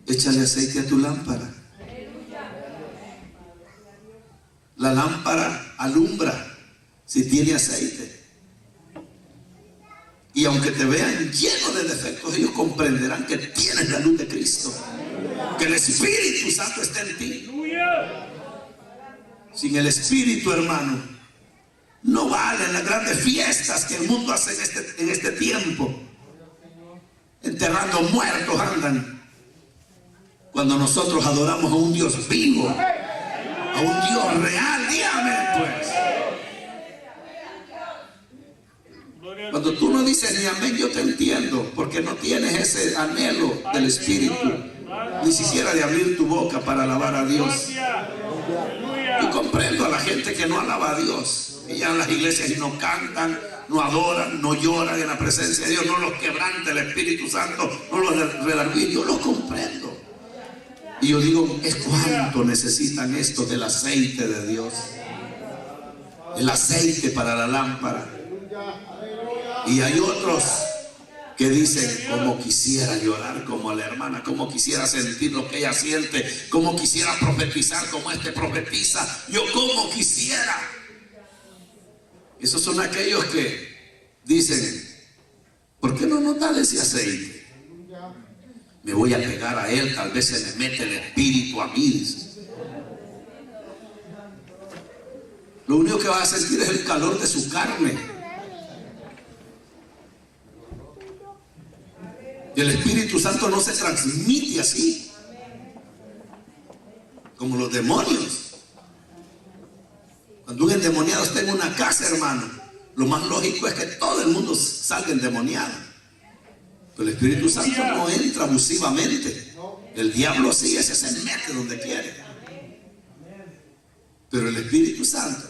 Échale aceite a tu lámpara. La lámpara alumbra si tiene aceite. Y aunque te vean lleno de defectos, ellos comprenderán que tienes la luz de Cristo, que el Espíritu Santo está en ti. Aleluya. Sin el Espíritu, hermano, no valen las grandes fiestas que el mundo hace en este tiempo. enterrando muertos andan. Cuando nosotros adoramos a un Dios vivo, a un Dios real, dígame pues. Cuando tú no dices ni amén, yo te entiendo, porque no tienes ese anhelo del Espíritu, ni siquiera de abrir tu boca para alabar a Dios. Yo comprendo a la gente que no alaba a Dios, que ya en las iglesias y no cantan, no adoran, no lloran en la presencia de Dios, no los quebranta el Espíritu Santo, no los redarguye. Yo los comprendo. Y yo digo, es cuánto necesitan esto del aceite de Dios, el aceite para la lámpara. Y hay otros que dicen, como quisiera llorar como la hermana, como quisiera sentir lo que ella siente, como quisiera profetizar como este profetiza, yo como quisiera. Esos son aquellos que dicen, ¿por qué no nos da ese aceite? Me voy a pegar a él, tal vez se me mete el espíritu a mí, dice. Lo único que va a sentir es el calor de su carne. Y el Espíritu Santo no se transmite así, como los demonios. Cuando un endemoniado está en una casa, hermano, lo más lógico es que todo el mundo salga endemoniado. Pero el Espíritu Santo no entra abusivamente. El diablo sí, ese se mete donde quiere. Pero el Espíritu Santo,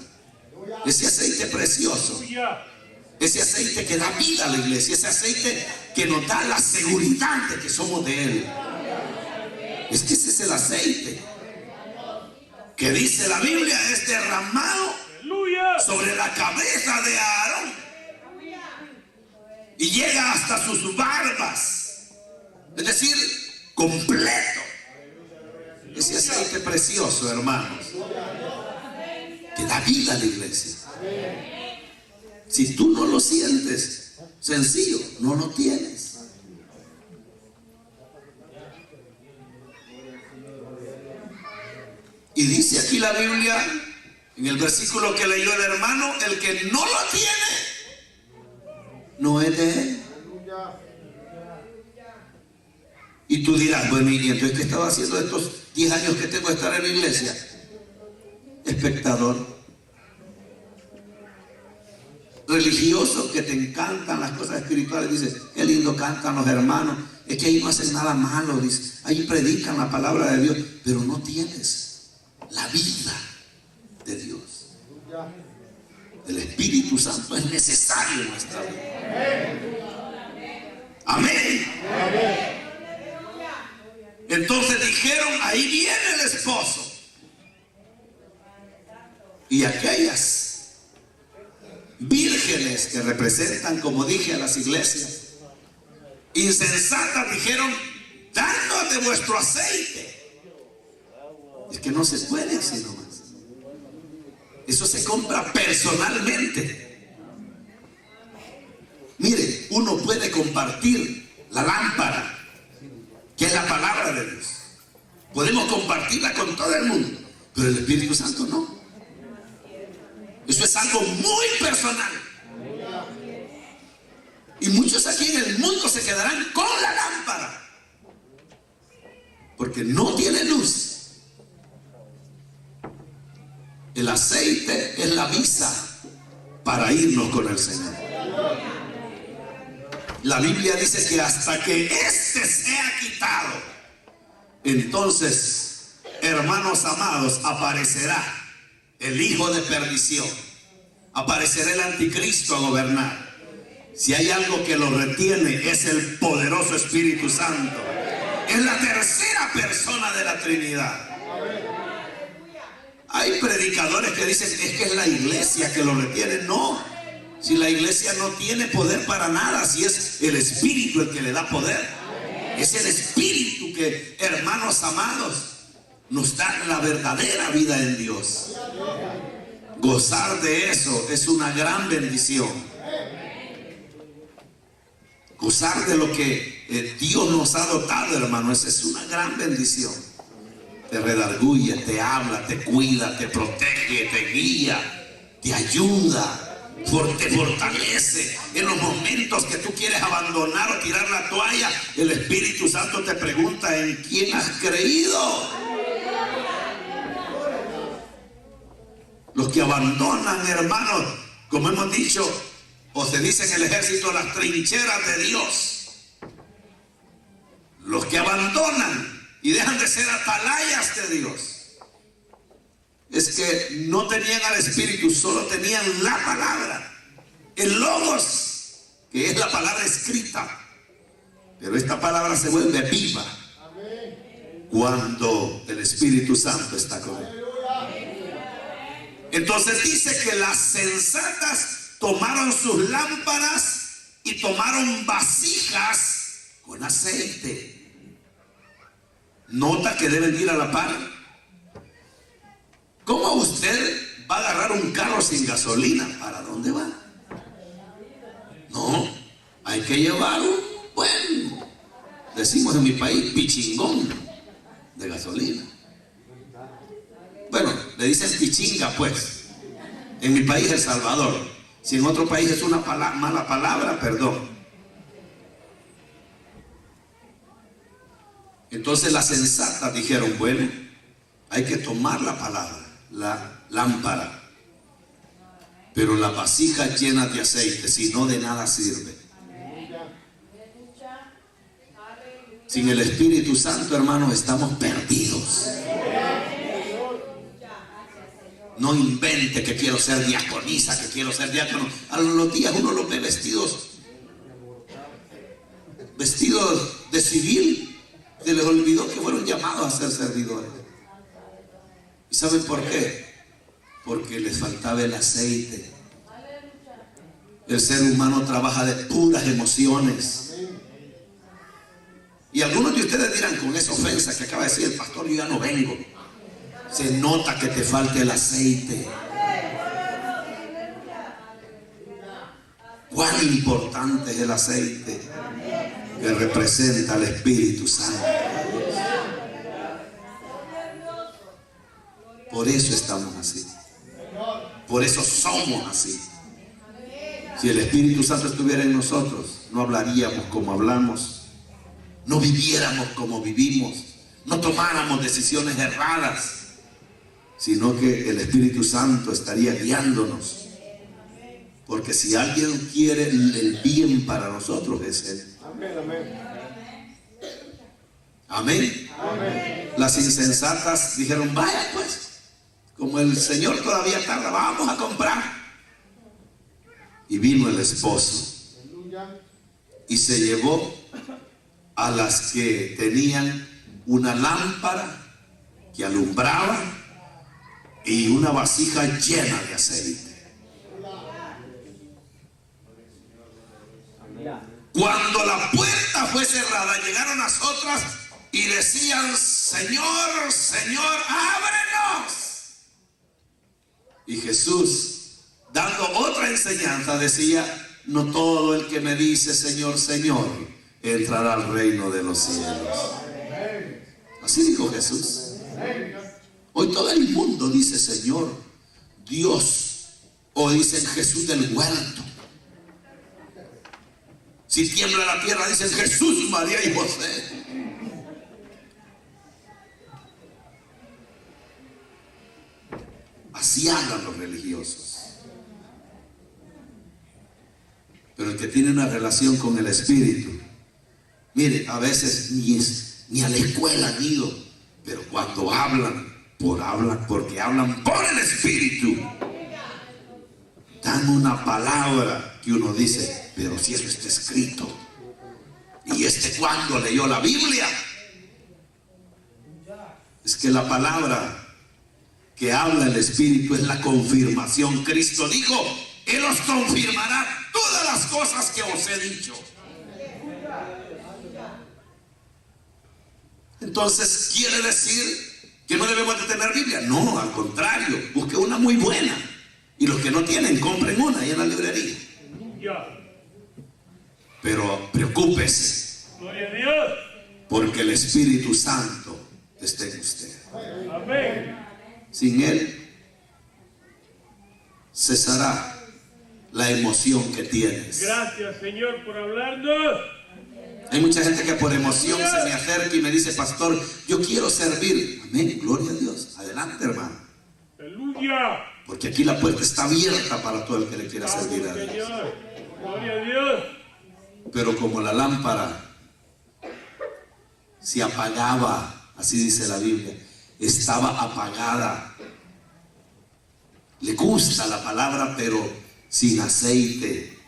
ese aceite precioso, ese aceite que da vida a la iglesia, ese aceite que nos da la seguridad de que somos de Él. Es que ese es el aceite que dice la Biblia es derramado sobre la cabeza de Aarón y llega hasta sus barbas, es decir, completo. Ese aceite precioso, hermanos, que da vida a la iglesia. Si tú no lo sientes, sencillo, no lo tienes. Y dice aquí la Biblia, en el versículo que leyó el hermano, el que no lo tiene, no es de Él. Y tú dirás, bueno, ¿y entonces qué estaba haciendo estos 10 años que tengo de estar en la iglesia? Espectador. Religioso, que te encantan las cosas espirituales, dices, qué lindo cantan los hermanos, es que ahí no hacen nada malo, dice, ahí predican la palabra de Dios, pero no tienes la vida de Dios. El Espíritu Santo es necesario en nuestra vida. Amén. Entonces dijeron, ahí viene el esposo. Y aquellas vírgenes que representan, como dije, a las iglesias insensatas, dijeron, danos de vuestro aceite. Es que no se puede así nomás. Eso se compra personalmente. Mire, uno puede compartir la lámpara, que es la palabra de Dios. Podemos compartirla con todo el mundo, pero el Espíritu Santo no. Eso es algo muy personal. Y muchos aquí en el mundo se quedarán con la lámpara, porque no tiene luz. El aceite es la visa para irnos con el Señor. La Biblia dice que hasta que éste sea quitado, entonces, hermanos amados, aparecerá el hijo de perdición, aparecerá el anticristo a gobernar. Si hay algo que lo retiene, es el poderoso Espíritu Santo. Es la tercera persona de la Trinidad. Hay predicadores que dicen, es que es la iglesia que lo retiene. No, si la iglesia no tiene poder para nada, si es el Espíritu el que le da poder. Es el Espíritu que, hermanos amados, nos da la verdadera vida en Dios. Gozar de eso es una gran bendición. Gozar de lo que Dios nos ha dotado, hermano, esa es una gran bendición. Te redarguye, te habla, te cuida, te protege, te guía, te ayuda. Te fortalece en los momentos que tú quieres abandonar o tirar la toalla. El Espíritu Santo te pregunta: ¿en quién has creído? Los que abandonan, hermanos, como hemos dicho, o se dice en el ejército, las trincheras de Dios. Los que abandonan y dejan de ser atalayas de Dios, es que no tenían al Espíritu, solo tenían la palabra, el logos, que es la palabra escrita. Pero esta palabra se vuelve viva cuando el Espíritu Santo está con él. Entonces dice que las sensatas tomaron sus lámparas y tomaron vasijas con aceite. Nota que deben ir a la par. ¿Cómo usted va a agarrar un carro sin gasolina? ¿Para dónde va? No, hay que llevar un buen, decimos en mi país, pichingón de gasolina. Bueno, le dicen pichinga pues. En mi país, El Salvador. Si en otro país es una mala palabra, perdón. Entonces las sensatas dijeron: bueno, hay que tomar la palabra, la lámpara, pero las vasijas llenas de aceite, si no, de nada sirve. Sin el Espíritu Santo, hermanos, estamos perdidos. No invente que quiero ser diaconisa, que quiero ser diácono. A los días uno los ve vestidos de civil. Se les olvidó que fueron llamados a ser servidores. ¿Y saben por qué? Porque les faltaba el aceite. El ser humano trabaja de puras emociones. Y algunos de ustedes dirán, con esa ofensa que acaba de decir el pastor: yo ya no vengo. Se nota que te falta el aceite. Cuán importante es el aceite que representa al Espíritu Santo. Por eso estamos así. Por eso somos así. Si el Espíritu Santo estuviera en nosotros, no hablaríamos como hablamos, no viviéramos como vivimos, no tomáramos decisiones erradas, sino que el Espíritu Santo estaría guiándonos. Porque si alguien quiere el bien para nosotros, es Él. Amén. Amén. Las insensatas dijeron: vaya pues, como el Señor todavía tarda, vamos a comprar. Y vino el esposo y se llevó a las que tenían una lámpara que alumbraba y una vasija llena de aceite. Cuando la puerta fue cerrada, llegaron las otras y decían: Señor, Señor, ábrenos. Y Jesús, dando otra enseñanza, decía: no todo el que me dice Señor, Señor, entrará al reino de los cielos. Así dijo Jesús. Hoy todo el mundo dice Señor, Dios, o dicen Jesús del huerto. Si tiembla la tierra, dicen Jesús, María y José. Así hablan los religiosos. Pero el que tiene una relación con el Espíritu, mire, a veces ni a la escuela han ido, pero cuando hablan, porque hablan por el Espíritu, dan una palabra que uno dice: pero si eso está escrito. ¿Y cuándo leyó la Biblia? Es que la palabra que habla el Espíritu es la confirmación. Cristo dijo: Él os confirmará todas las cosas que os he dicho. Entonces, ¿quiere decir que no debemos de tener Biblia? No, al contrario, busque una muy buena. Y los que no tienen, compren una ahí en la librería. Pero preocúpese, porque el Espíritu Santo esté en usted. Sin Él cesará la emoción que tienes. Gracias, Señor, por hablarnos. Hay mucha gente que por emoción se me acerca y me dice, pastor, yo quiero servir. Amén, gloria a Dios. Adelante, hermano. Aleluya. Porque aquí la puerta está abierta para todo el que le quiera servir a Dios. Señor. Gloria a Dios. Pero como la lámpara se apagaba, así dice la Biblia, estaba apagada. Le gusta la palabra, pero sin aceite,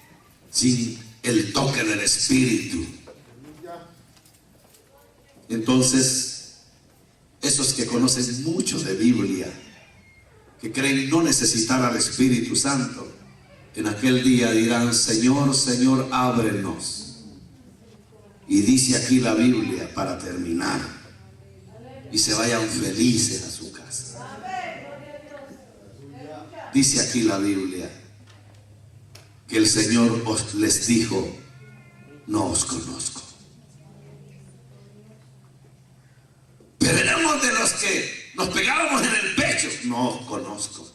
sin el toque del Espíritu. Entonces, esos que conocen mucho de Biblia, que creen no necesitar al Espíritu Santo, en aquel día dirán, Señor, Señor, ábrenos. Y dice aquí la Biblia para terminar, y se vayan felices a su casa. Dice aquí la Biblia que el Señor les dijo, no os conozco. Pero éramos de los que nos pegábamos en el pecho, no os conozco.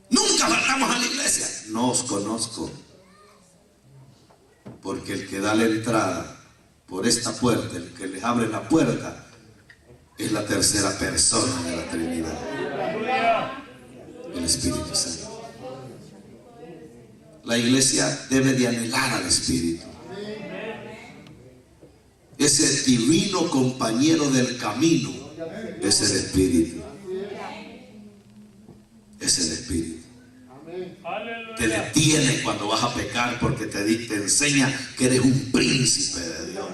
Nunca faltamos a la iglesia, no os conozco. Porque el que da la entrada por esta puerta, el que les abre la puerta, es la tercera persona de la Trinidad, el Espíritu Santo. La iglesia debe de anhelar al Espíritu, ese divino compañero del camino. Es el Espíritu, es el Espíritu. Te detiene cuando vas a pecar, porque te enseña que eres un príncipe de Dios,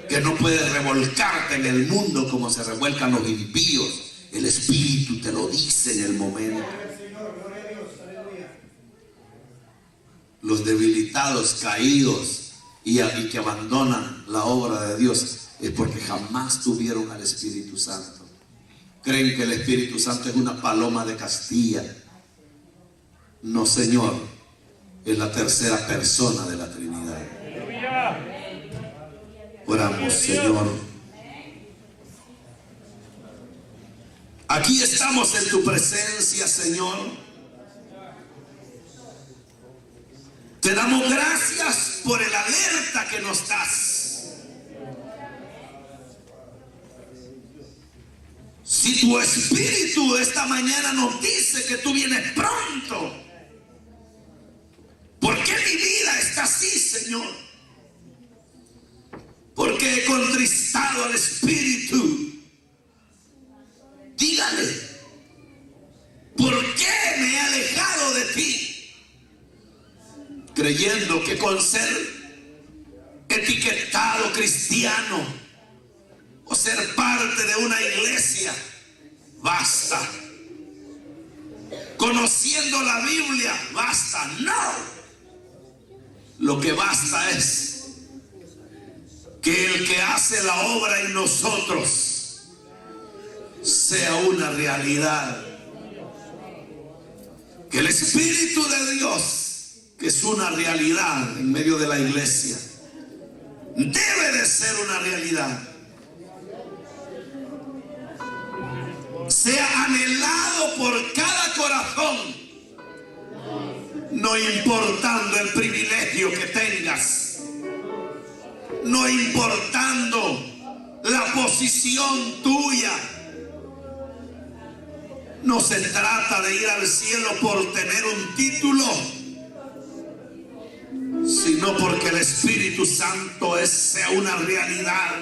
que no puedes revolcarte en el mundo como se revuelcan los impíos. El Espíritu te lo dice en el momento. Los debilitados, caídos y que abandonan la obra de Dios es porque jamás tuvieron al Espíritu Santo. Creen que el Espíritu Santo es una paloma de Castilla. No, Señor, es la tercera persona de la Trinidad. Oramos, Señor. Aquí estamos en tu presencia, Señor. Te damos gracias por el alerta que nos das. Si tu Espíritu esta mañana nos dice que tú vienes pronto, ¿por qué mi vida está así, Señor? Porque he contristado al Espíritu. Dígale, ¿por qué me he alejado de ti? Creyendo que con ser etiquetado cristiano o ser parte de una iglesia basta. Conociendo la Biblia basta. No. Lo que basta es que el que hace la obra en nosotros sea una realidad. Que el Espíritu de Dios, que es una realidad en medio de la iglesia, debe de ser una realidad, sea anhelado por cada corazón, no importando el privilegio que tengas, no importando la posición tuya. No se trata de ir al cielo por tener un título, sino porque el Espíritu Santo sea una realidad